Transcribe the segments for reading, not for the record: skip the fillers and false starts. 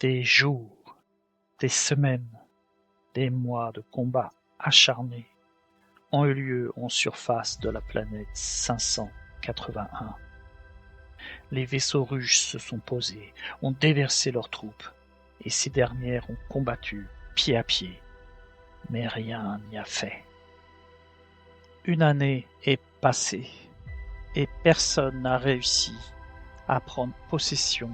Des jours, des semaines, des mois de combats acharnés ont eu lieu en surface de la planète 581. Les vaisseaux russes se sont posés, ont déversé leurs troupes, et ces dernières ont combattu pied à pied, mais rien n'y a fait. Une année est passée, et personne n'a réussi à prendre possession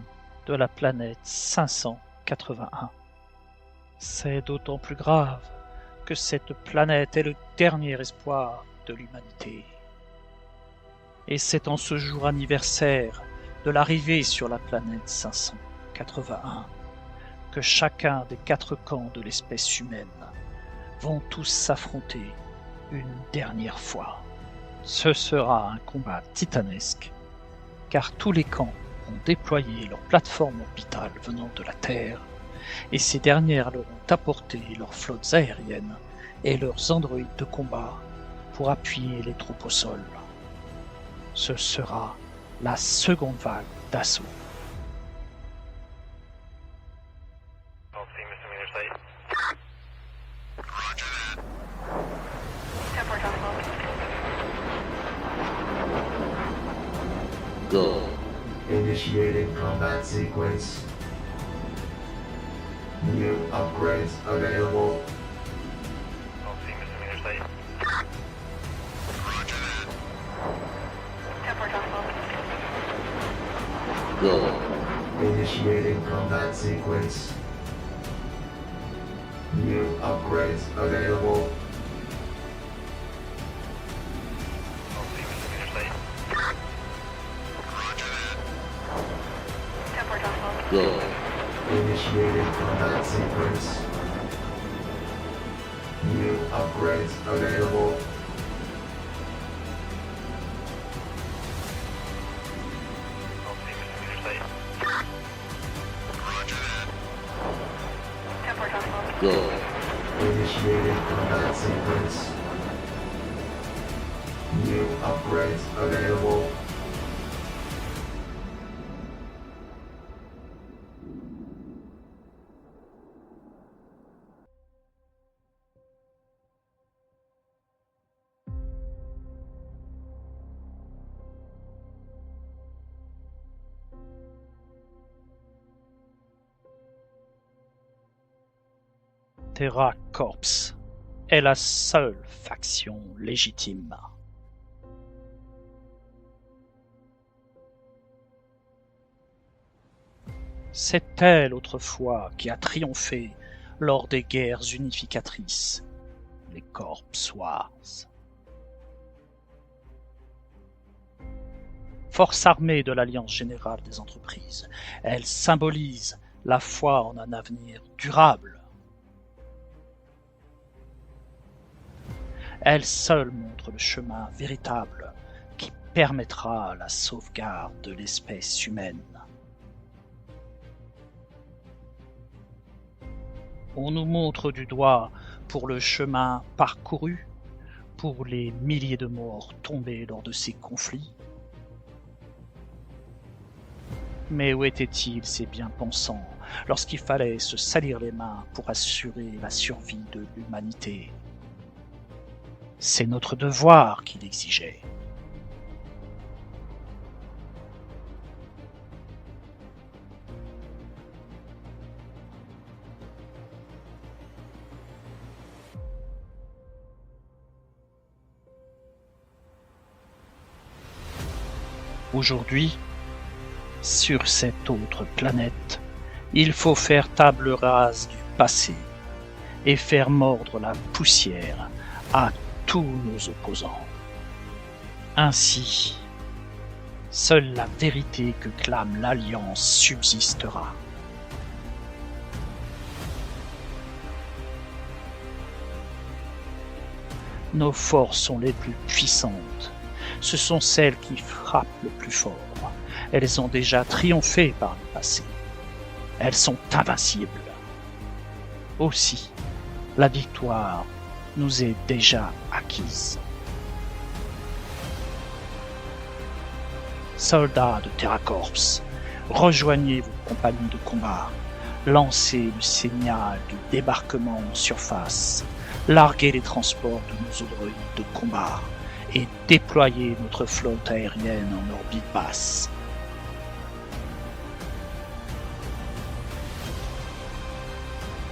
de la planète 581. C'est d'autant plus grave que cette planète est le dernier espoir de l'humanité. Et c'est en ce jour anniversaire de l'arrivée sur la planète 581 que chacun des 4 camps de l'espèce humaine vont tous s'affronter une dernière fois. Ce sera un combat titanesque, car tous les camps ont déployé leurs plateformes orbitales venant de la Terre, et ces dernières leur ont apporté leurs flottes aériennes et leurs androïdes de combat pour appuyer les troupes au sol. Ce sera la seconde vague d'assaut. Go. Initiating combat sequence. New upgrades available. Go. Initiating combat sequence. New upgrades available. Go. Initiating combat sequence. New upgrades available. Go. Initiating combat sequence. New upgrades available. Terra Corps est la seule faction légitime. C'est elle autrefois qui a triomphé lors des guerres unificatrices, les Corps Wars. Force armée de l'Alliance générale des entreprises, elle symbolise la foi en un avenir durable. Elle seule montre le chemin véritable qui permettra la sauvegarde de l'espèce humaine. On nous montre du doigt pour le chemin parcouru, pour les milliers de morts tombés lors de ces conflits. Mais où étaient-ils ces bien-pensants lorsqu'il fallait se salir les mains pour assurer la survie de l'humanité ? C'est notre devoir qui l'exigeait. Aujourd'hui, sur cette autre planète, il faut faire table rase du passé et faire mordre la poussière à tous nos opposants. Ainsi, seule la vérité que clame l'Alliance subsistera. Nos forces sont les plus puissantes. Ce sont celles qui frappent le plus fort. Elles ont déjà triomphé par le passé. Elles sont invincibles. Aussi, la victoire nous est déjà acquise. Soldats de Terra Corps, rejoignez vos compagnies de combat. lancer le signal du débarquement en surface, larguer les transports de nos androïdes de combat et déployer notre flotte aérienne en orbite basse.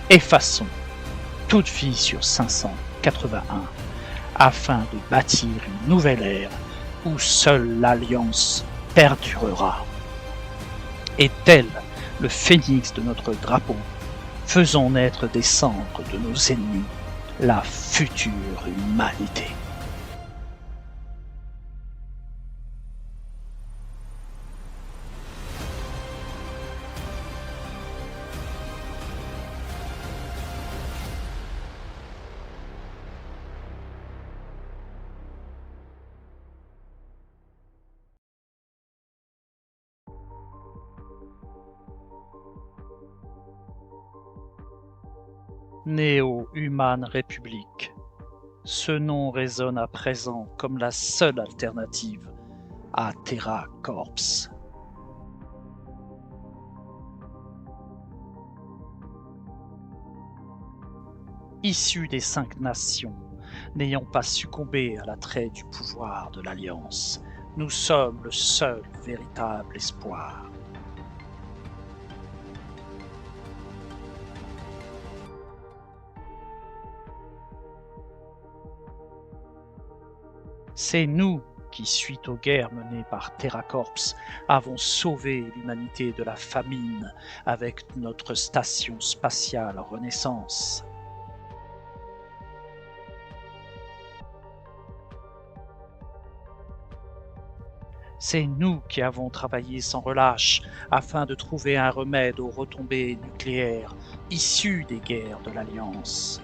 Effaçons toute vie sur 581 afin de bâtir une nouvelle ère où seule l'Alliance perdurera. Et tel le phénix de notre drapeau, faisons naître des cendres de nos ennemis la future humanité. Néo-Human République. Ce nom résonne à présent comme la seule alternative à Terra Corps. Issus des 5 nations, n'ayant pas succombé à l'attrait du pouvoir de l'Alliance, nous sommes le seul véritable espoir. C'est nous qui, suite aux guerres menées par TerraCorps, avons sauvé l'humanité de la famine avec notre station spatiale Renaissance. C'est nous qui avons travaillé sans relâche afin de trouver un remède aux retombées nucléaires issues des guerres de l'Alliance.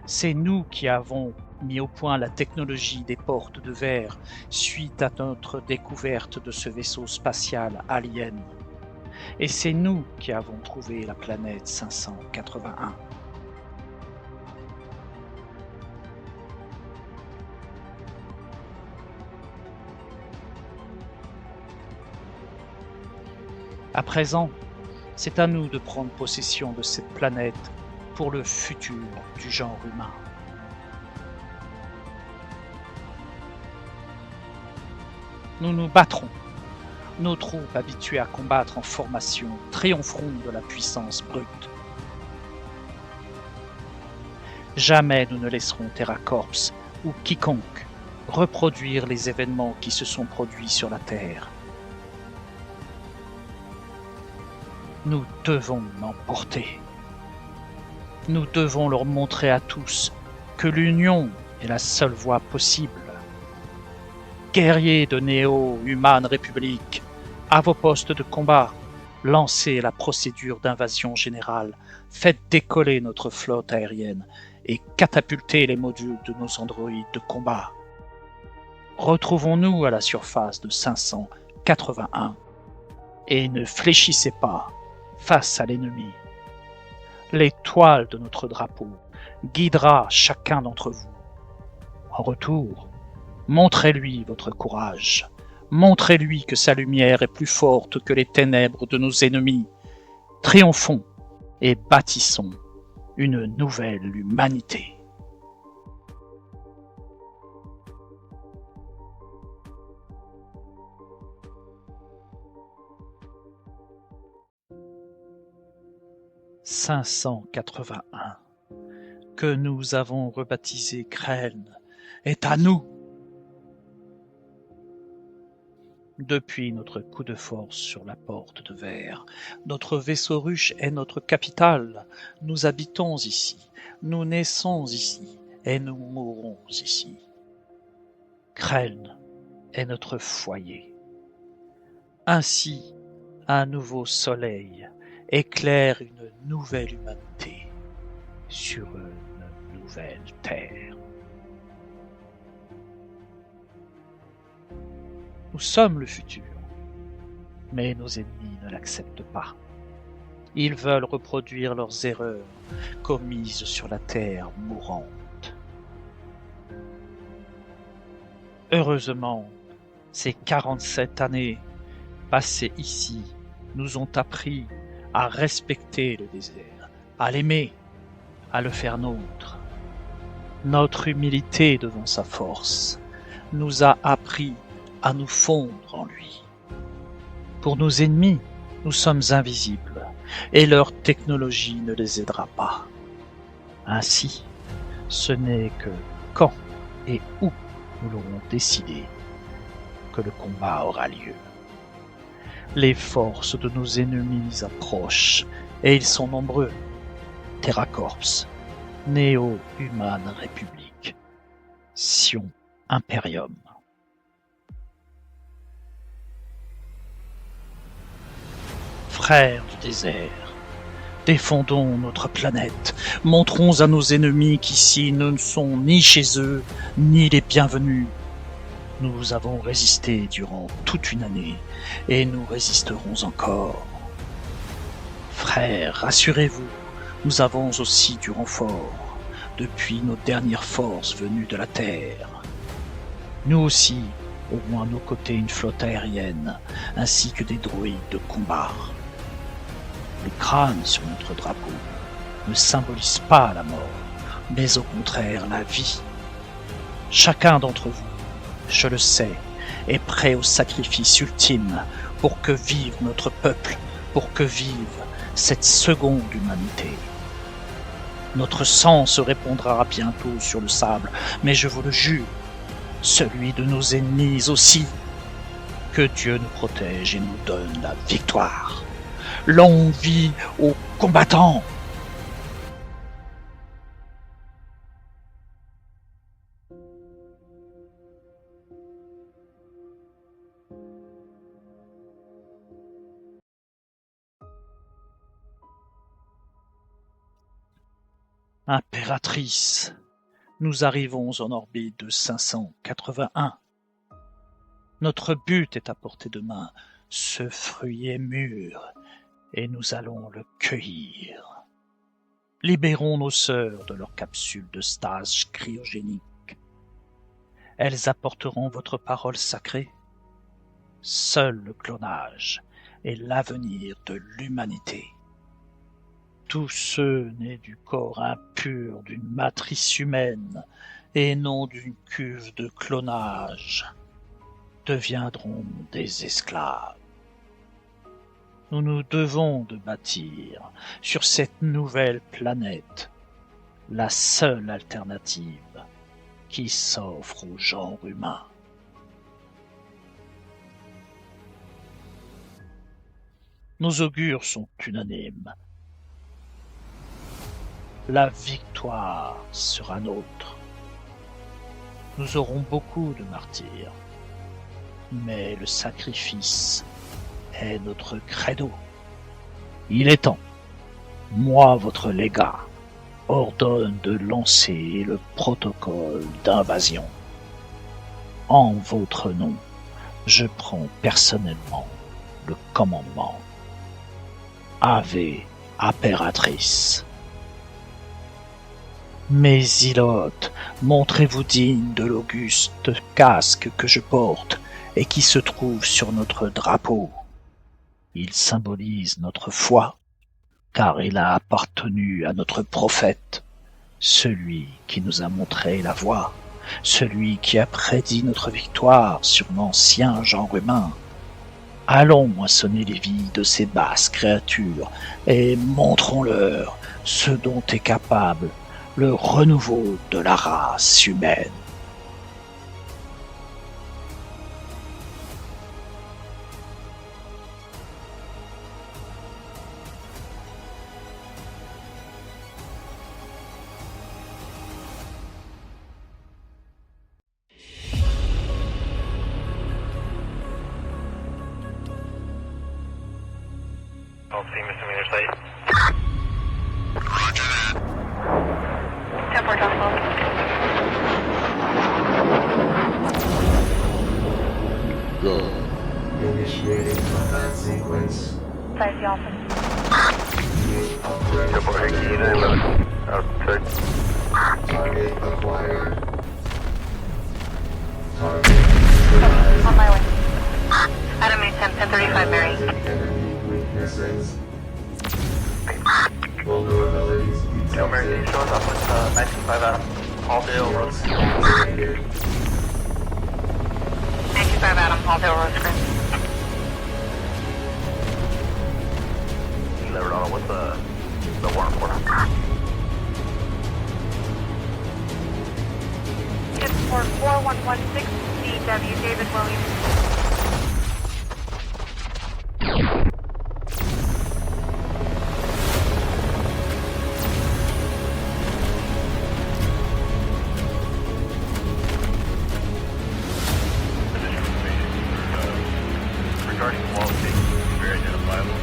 C'est nous qui avons mis au point la technologie des portes de verre suite à notre découverte de ce vaisseau spatial alien. Et c'est nous qui avons trouvé la planète 581. À présent, c'est à nous de prendre possession de cette planète pour le futur du genre humain. Nous nous battrons. Nos troupes habituées à combattre en formation triompheront de la puissance brute. Jamais nous ne laisserons TerraCorps ou quiconque reproduire les événements qui se sont produits sur la Terre. Nous devons l'emporter. Nous devons leur montrer à tous que l'union est la seule voie possible. Guerriers de Néo-Human République, à vos postes de combat, lancez la procédure d'invasion générale, faites décoller notre flotte aérienne et catapultez les modules de nos androïdes de combat. Retrouvons-nous à la surface de 581 et ne fléchissez pas face à l'ennemi. L'étoile de notre drapeau guidera chacun d'entre vous. En retour, montrez-lui votre courage. Montrez-lui que sa lumière est plus forte que les ténèbres de nos ennemis. Triomphons et bâtissons une nouvelle humanité. « 581, que nous avons rebaptisé Kreln, est à nous. Depuis notre coup de force sur la porte de verre, notre vaisseau ruche est notre capitale. Nous habitons ici, nous naissons ici et nous mourrons ici. Kreln est notre foyer. Ainsi, un nouveau soleil éclaire une nouvelle humanité sur une nouvelle terre. Nous sommes le futur, mais nos ennemis ne l'acceptent pas. Ils veulent reproduire leurs erreurs commises sur la terre mourante. Heureusement, Ces 47 années passées ici nous ont appris à respecter le désert, à l'aimer, à le faire nôtre. Notre humilité devant sa force nous a appris à nous fondre en lui. Pour nos ennemis, nous sommes invisibles et leur technologie ne les aidera pas. Ainsi, ce n'est que quand et où nous l'aurons décidé que le combat aura lieu. Les forces de nos ennemis approchent et ils sont nombreux. TerraCorps, Néo-Human République, Sion Imperium. Frères du désert, défendons notre planète, montrons à nos ennemis qu'ici ne sont ni chez eux, ni les bienvenus. Nous avons résisté durant toute une année, et nous résisterons encore. Frères, rassurez-vous, nous avons aussi du renfort, depuis nos dernières forces venues de la Terre. Nous aussi aurons à nos côtés une flotte aérienne, ainsi que des droïdes de combat. Le crâne sur notre drapeau ne symbolise pas la mort, mais au contraire la vie. Chacun d'entre vous, je le sais, est prêt au sacrifice ultime pour que vive notre peuple, pour que vive cette seconde humanité. Notre sang se répandra bientôt sur le sable, mais je vous le jure, celui de nos ennemis aussi. Que Dieu nous protège et nous donne la victoire. Longue vie aux combattants! Impératrice, nous arrivons en orbite de 581. Notre but est à portée de main. Ce fruit est mûr, et nous allons le cueillir. Libérons nos sœurs de leur capsule de stase cryogénique. Elles apporteront votre parole sacrée. Seul le clonage est l'avenir de l'humanité. Tous ceux nés du corps impur d'une matrice humaine et non d'une cuve de clonage deviendront des esclaves. Nous nous devons de bâtir sur cette nouvelle planète la seule alternative qui s'offre au genre humain. Nos augures sont unanimes. La victoire sera nôtre. Nous aurons beaucoup de martyrs, mais le sacrifice est notre credo. Il est temps. Moi, votre légat, ordonne de lancer le protocole d'invasion. En votre nom, je prends personnellement le commandement. Ave Impératrice. Mes ilotes, montrez-vous dignes de l'auguste casque que je porte et qui se trouve sur notre drapeau. Il symbolise notre foi, car il a appartenu à notre prophète, celui qui nous a montré la voie, celui qui a prédit notre victoire sur l'ancien genre humain. Allons moissonner les vies de ces basses créatures et montrons-leur ce dont est capable le renouveau de la race humaine. I'll see misdemeanor site. Roger that. 10-4 Telephone. Go. Initiating combat sequence. Size the office. Upgrade. Target acquired. Target neutralized. On my way. Estimate 1035 Mary. Enemy weaknesses. Vulnerabilities Joe Mary, can you show us up with 925 Adam? Halldale Road. activated. 925 Adam, Halldale Road Screen. Loredana, what's the warrant for? It's for 4116 DW David Williams. Regarding wall safety, very identifiable.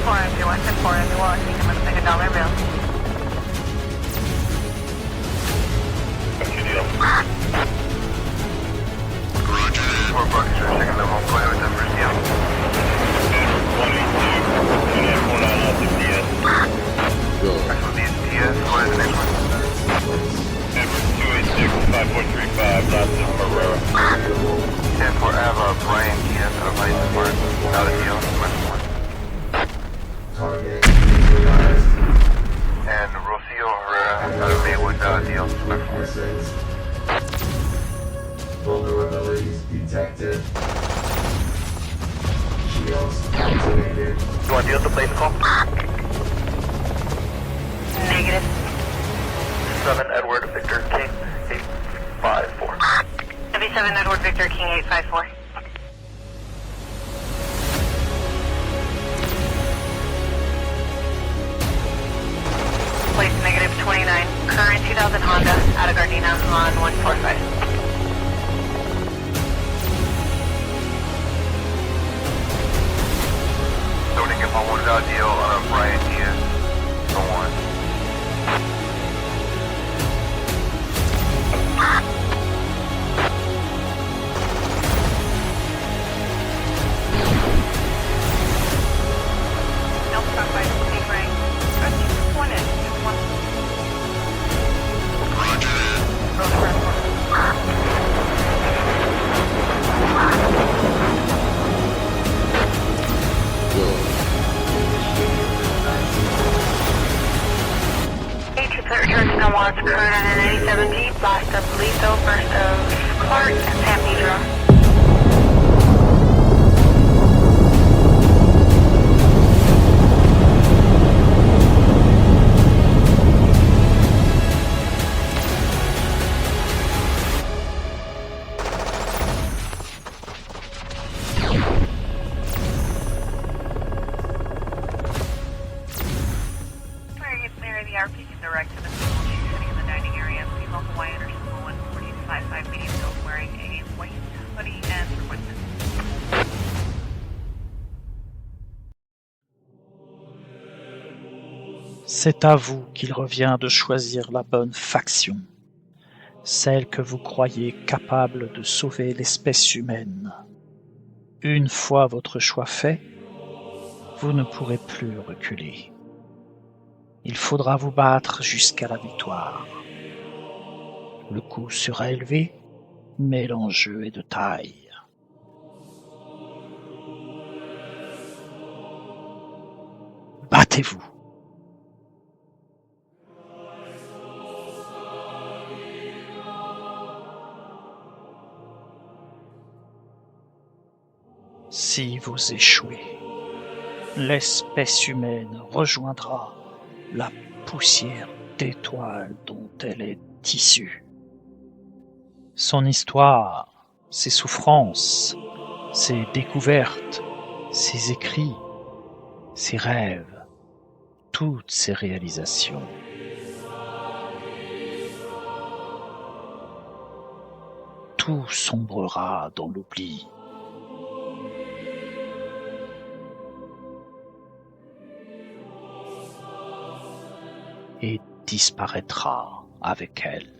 4MD1 and 4MD1, you can take a dollar bill. What's your deal? Roger. 4 bucks for a second level, go ahead with that first deal. 182, 2949 out to DS. Go. Actual DS, go ahead with the next one. Sequence. Edward 286-5435, last of Herrera. 10 for Ava, Brian Diaz, out of license mark. Not a deal, Target neutralized. and Rocio Herrera, out of Maywood, not a deal. Weaknesses. Vulnerabilities detected. Shields activated. You want to deal with the place call? Negative. 7 Edward Victor King 854. 77 Edward Victor King 854. Place negative 29. Current 2000 Honda out of Gardena on 145. Loading up on $1 deal on a Brian Diaz. For 1. Go. Returns to Watts, current on an 87G, blast of Letho, first of Clark, and San Pedro. Mary, the RP can direct to the people sitting in the dining area. Female Hawaiian or symbol 140-55, medium build, wearing a white hoodie and equipment. C'est à vous qu'il revient de choisir la bonne faction, celle que vous croyez capable de sauver l'espèce humaine. Une fois votre choix fait, vous ne pourrez plus reculer. Il faudra vous battre jusqu'à la victoire. Le coût sera élevé, mais l'enjeu est de taille. Battez-vous. Si vous échouez, l'espèce humaine rejoindra la poussière d'étoiles dont elle est issue. Son histoire, ses souffrances, ses découvertes, ses écrits, ses rêves, toutes ses réalisations. Tout sombrera dans l'oubli. Et disparaîtra avec elle.